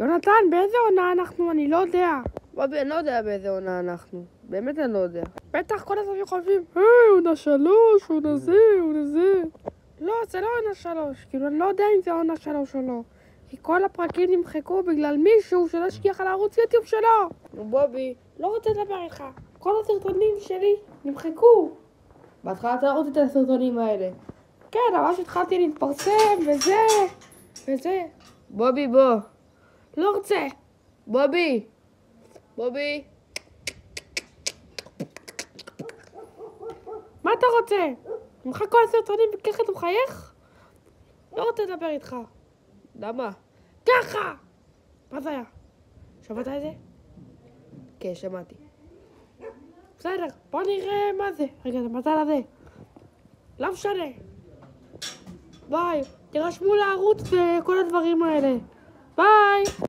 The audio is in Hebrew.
יונתן, באיזה עונה אנחנו? אני לא יודע. בובי, אני לא יודע באיזה עונה אנחנו. באמת אני לא יודע. בטח כל הזמן חושבים, עונה 3, עונה זה, עונה זה. לא, זה לא עונה 3. כאילו, אני לא יודע אם זה עונה 3 או לא. כי כל הפרקים נמחקו בגלל מישהו שלא השגיח על הערוץ יוטיוב שלו. נו, בובי, לא רוצה לדבר איתך. כל הסרטונים שלי נמחקו. בהתחלה אתה לא רוצה את הסרטונים האלה. כן, אבל שהתחלתי להתפרסם וזה. בובי, בוא. לא רוצה. בובי. בובי. מה אתה רוצה? נמחק כל הסרטונים וככה אתה מחייך? לא רוצה לדבר איתך. למה? ככה! מה זה היה? שמעת את זה? כן, שמעתי. בסדר, בוא נראה מה זה. רגע, זה מזל הזה. לא משנה. ביי. תירשמו לערוץ וכל הדברים האלה. ביי!